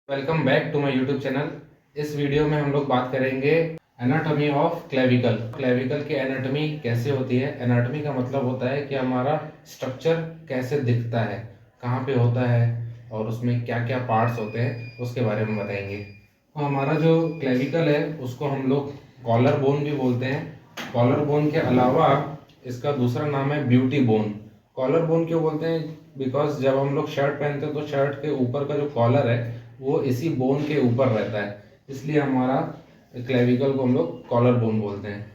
Welcome back to my YouTube channel. इस video में हम लोग बात करेंगे एनाटॉमी ऑफ क्लेविकल। क्लेविकल की एनाटॉमी कैसे होती है। एनाटॉमी का मतलब होता है कि हमारा स्ट्रक्चर कैसे दिखता है, कहाँ पे होता है और उसमें क्या क्या पार्ट्स होते हैं उसके बारे में बताएंगे। तो हमारा जो क्लेविकल है उसको हम लोग कॉलर बोन भी बोलते हैं। कॉलर बोन के अलावा इसका दूसरा नाम है ब्यूटी बोन। कॉलर बोन क्यों बोलते हैं? बिकॉज जब हम लोग शर्ट पहनते हैं तो शर्ट के ऊपर का जो कॉलर है वो इसी बोन के ऊपर रहता है, इसलिए हमारा क्लेविकल को हम लोग कॉलर बोन बोलते हैं।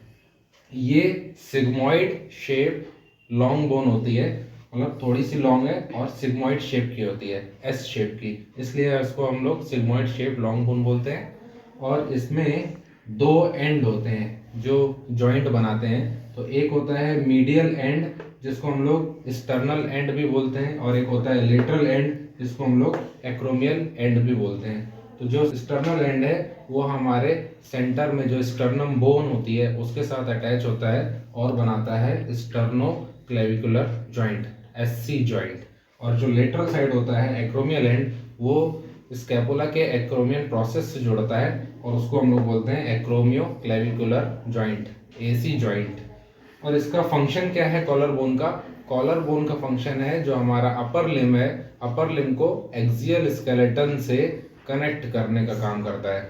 ये सिग्मॉइड शेप लॉन्ग बोन होती है, मतलब थोड़ी सी लॉन्ग है और सिग्मॉइड शेप की होती है, एस शेप की, इसलिए इसको हम लोग सिग्मॉइड शेप लॉन्ग बोन बोलते हैं। और इसमें दो एंड होते हैं जो जॉइंट बनाते हैं। तो एक होता है मीडियल एंड जिसको हम लोग स्टर्नल एंड भी बोलते हैं, और एक होता है लेटरल एंड जिसको हम लोग एक्रोमियल एंड भी बोलते हैं। तो जो स्टर्नल एंड है वो हमारे सेंटर में जो स्टर्नम बोन होती है उसके साथ अटैच होता है और बनाता है sterno clavicular joint, SC joint. और जो लेटरल साइड होता है एक्रोमियल एंड, वो स्कैपुला के एक्रोमियल प्रोसेस से जुड़ता है और उसको हम लोग बोलते हैं एक्रोमियो क्लेविकुलर जॉइंट, एसी जॉइंट। और इसका फंक्शन क्या है कॉलर बोन का? कॉलर बोन का फंक्शन है जो हमारा अपर लिम है, अपर लिम को एक्सियल स्केलेटन से कनेक्ट करने का काम करता है।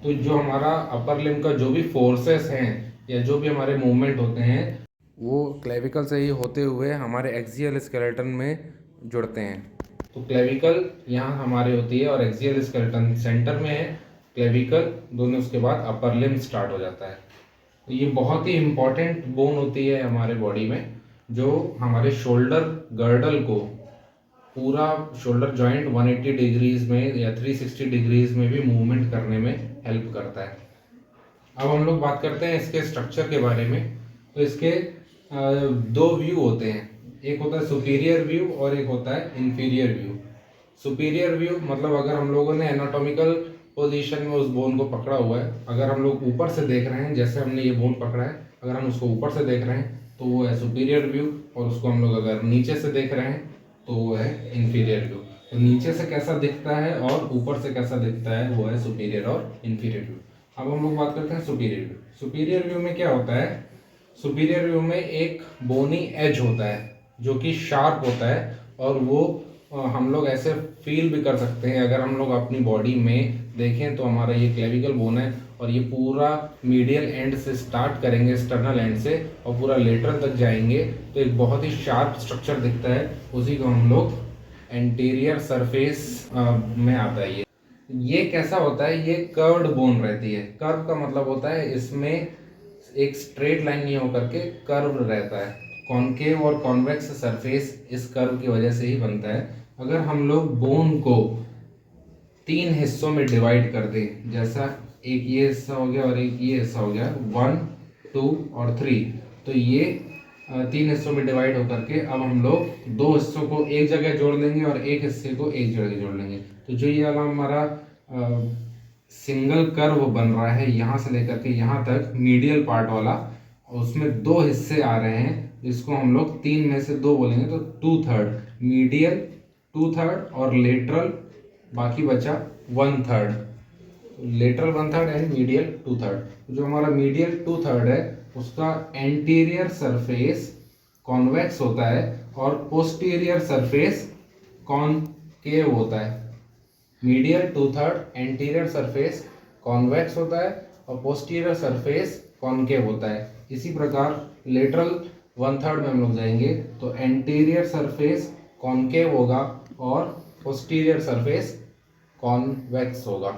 तो जो हमारा अपर लिम का जो भी फोर्सेस हैं या जो भी हमारे मूवमेंट होते हैं वो क्लेविकल से ही होते हुए हमारे एक्सियल स्केलेटन में जुड़ते हैं। तो क्लेविकल यहाँ हमारे होती है और एक्सियल स्केलेटन सेंटर में है, क्लेविकल दोनों, उसके बाद अपर लिम स्टार्ट हो जाता है। तो ये बहुत ही इम्पॉर्टेंट बोन होती है हमारे बॉडी में, जो हमारे शोल्डर गर्डल को, पूरा शोल्डर जॉइंट 180 डिग्रीज में या 360 डिग्रीज में भी मूवमेंट करने में हेल्प करता है। अब हम लोग बात करते हैं इसके स्ट्रक्चर के बारे में। तो इसके दो व्यू होते हैं, एक होता है सुपीरियर व्यू और एक होता है इंफीरियर व्यू। सुपीरियर व्यू मतलब अगर हम लोगों ने एनाटॉमिकल पोजीशन में उस बोन को पकड़ा हुआ है, अगर हम लोग ऊपर से देख रहे हैं, जैसे हमने ये बोन पकड़ा है, अगर हम उसको ऊपर से देख रहे हैं तो वो है सुपीरियर व्यू, और उसको हम लोग अगर नीचे से देख रहे हैं तो वो है इंफीरियर व्यू। तो नीचे से कैसा दिखता है और ऊपर से कैसा दिखता है वो है सुपीरियर और इंफीरियर व्यू। अब हम लोग बात करते हैं सुपीरियर व्यू। सुपीरियर व्यू में क्या होता है? सुपीरियर व्यू में एक बोनी एज होता है जो कि शार्प होता है, और वो हम लोग ऐसे फील भी कर सकते हैं। अगर हम लोग अपनी बॉडी में देखें तो हमारा ये क्लेविकल बोन है और ये पूरा मीडियल एंड से स्टार्ट करेंगे, स्टर्नल एंड से, और पूरा लेटरल तक जाएंगे तो एक बहुत ही शार्प स्ट्रक्चर दिखता है। उसी को हम लोग एंटीरियर सरफेस में आता है। ये कैसा होता है? ये कर्व्ड बोन रहती है। कर्व का मतलब होता है इसमें एक स्ट्रेट लाइन नहीं होकर के कर्व रहता है। कॉनकेव और कॉन्वेक्स सरफेस इस कर्व की वजह से ही बनता है। अगर हम लोग बोन को तीन हिस्सों में डिवाइड कर दें, जैसा एक ये हिस्सा हो गया और एक ये हिस्सा हो गया, 1, 2 और 3, तो ये तीन हिस्सों में डिवाइड होकर के अब हम लोग दो हिस्सों को एक जगह जोड़ लेंगे और एक हिस्से को एक जगह जोड़ लेंगे। तो जो ये वाला हमारा सिंगल कर्व बन रहा है यहाँ से लेकर के यहाँ तक, मीडियल पार्ट वाला, उसमें दो हिस्से आ रहे हैं, इसको हम लोग तीन में से दो बोलेंगे तो 2/3 मीडियल, 2/3 और लेटरल बाकी बचा 1/3। Lateral 1/3 and medial 2/3। जो हमारा मीडियल 2/3 है उसका एंटीरियर सरफेस कॉन्वेक्स होता है और पोस्टीरियर सरफेस कॉनकेव होता है। मीडियल 2/3 एंटीरियर सरफेस कॉन्वेक्स होता है और पोस्टीरियर सरफेस कॉनकेव होता है। इसी प्रकार लेटरल 1/3 में हम लोग जाएंगे तो एंटीरियर सरफेस कॉनकेव होगा और पोस्टीरियर सरफेस कॉन्वेक्स होगा।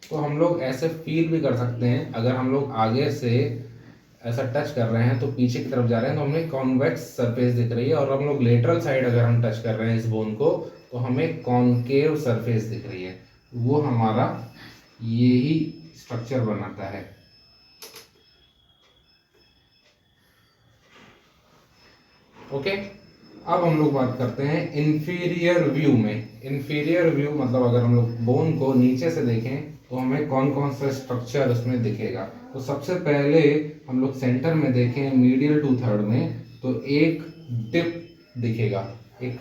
तो हम लोग ऐसे फील भी कर सकते हैं, अगर हम लोग आगे से ऐसा टच कर रहे हैं तो पीछे की तरफ जा रहे हैं तो हमें कॉन्वेक्स सरफेस दिख रही है, और हम लोग लेटरल साइड अगर हम टच कर रहे हैं इस बोन को तो हमें कॉनकेव सरफेस दिख रही है। वो हमारा यही स्ट्रक्चर बनाता है। ओके, अब हम लोग बात करते हैं इंफीरियर व्यू में। इंफीरियर व्यू मतलब अगर हम लोग बोन को नीचे से देखें तो हमें कौन कौन सा स्ट्रक्चर उसमें दिखेगा। तो सबसे पहले हम लोग सेंटर में देखें मीडियल 2/3 में तो एक डिप दिखेगा, एक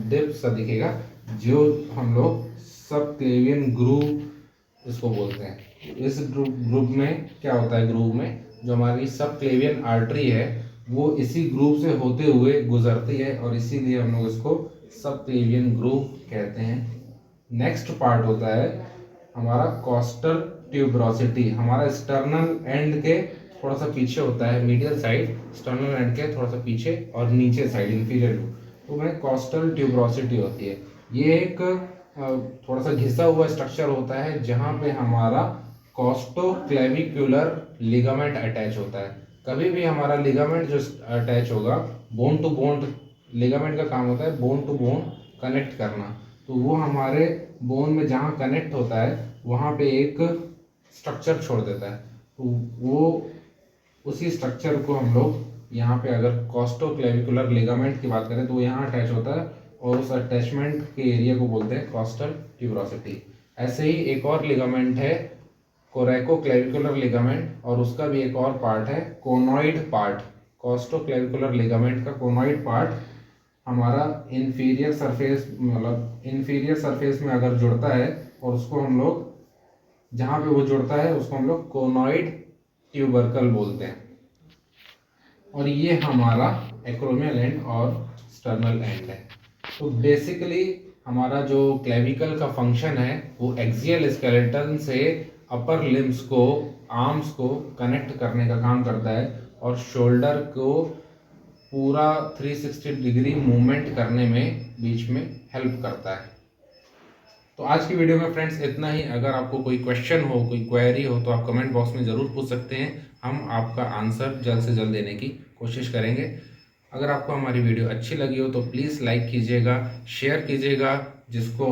डिप सा दिखेगा जो हम लोग सब क्लेवियन ग्रूव इसको बोलते हैं। इस ग्रुप में क्या होता है, ग्रूव में जो हमारी सब क्लेवियन आर्टरी है वो इसी ग्रूव से होते हुए गुजरती है और इसीलिए हम लोग इसको सब क्लेवियन ग्रूव कहते हैं। नेक्स्ट पार्ट होता है हमारा कॉस्टल ट्यूबरोसिटी। हमारा स्टर्नल एंड के थोड़ा सा पीछे होता है, मीडियल साइड स्टर्नल एंड के थोड़ा सा पीछे और नीचे साइड इंफीरियर तो में कॉस्टल ट्यूबरोसिटी होती है। ये एक थोड़ा सा घिसा हुआ स्ट्रक्चर होता है जहाँ पे हमारा कॉस्टोक्लेविकुलर लिगामेंट अटैच होता है। कभी भी हमारा लिगामेंट जो अटैच होगा, बोन टू बोन लिगामेंट का काम होता है बोन टू बोन कनेक्ट करना, तो वो हमारे बोन में जहाँ कनेक्ट होता है वहाँ पे एक स्ट्रक्चर छोड़ देता है, तो वो उसी स्ट्रक्चर को हम लोग यहाँ पे अगर कॉस्टोक्लेविकुलर लिगामेंट की बात करें तो वो यहाँ अटैच होता है और उस अटैचमेंट के एरिया को बोलते हैं कॉस्टल ट्यूबरोसिटी। ऐसे ही एक और लिगामेंट है कोरेकोक्लेविकुलर लिगामेंट और उसका भी एक और पार्ट है कोनॉइड पार्ट। कॉस्टोक्लेविकुलर लिगामेंट का कोनॉइड पार्ट हमारा इंफीरियर सरफेस मतलब इंफीरियर सरफेस में अगर जुड़ता है और उसको हम लोग जहाँ पे वो जुड़ता है उसको हम लोग कोनॉइड ट्यूबरकल बोलते हैं। और ये हमारा एक्रोमियल एंड और स्टर्नल एंड है। तो बेसिकली हमारा जो क्लेविकल का फंक्शन है वो एक्सियल स्केलेटन से अपर लिम्स को, आर्म्स को कनेक्ट करने का काम करता है और शोल्डर को पूरा 360 डिग्री मूवमेंट करने में बीच में हेल्प करता है। तो आज की वीडियो में फ्रेंड्स इतना ही। अगर आपको कोई क्वेश्चन हो, कोई क्वेरी हो तो आप कमेंट बॉक्स में ज़रूर पूछ सकते हैं, हम आपका आंसर जल्द से जल्द देने की कोशिश करेंगे। अगर आपको हमारी वीडियो अच्छी लगी हो तो प्लीज़ लाइक कीजिएगा, शेयर कीजिएगा, जिसको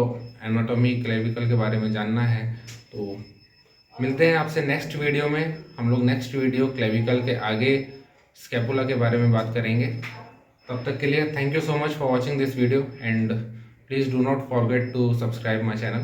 एनाटॉमी क्लेविकल के बारे में जानना है। तो मिलते हैं आपसे नेक्स्ट वीडियो में। हम लोग नेक्स्ट वीडियो क्लेविकल के आगे स्कैपुला के बारे में बात करेंगे। तब तक के लिए thank you so much for watching this video and please do not forget to subscribe my channel.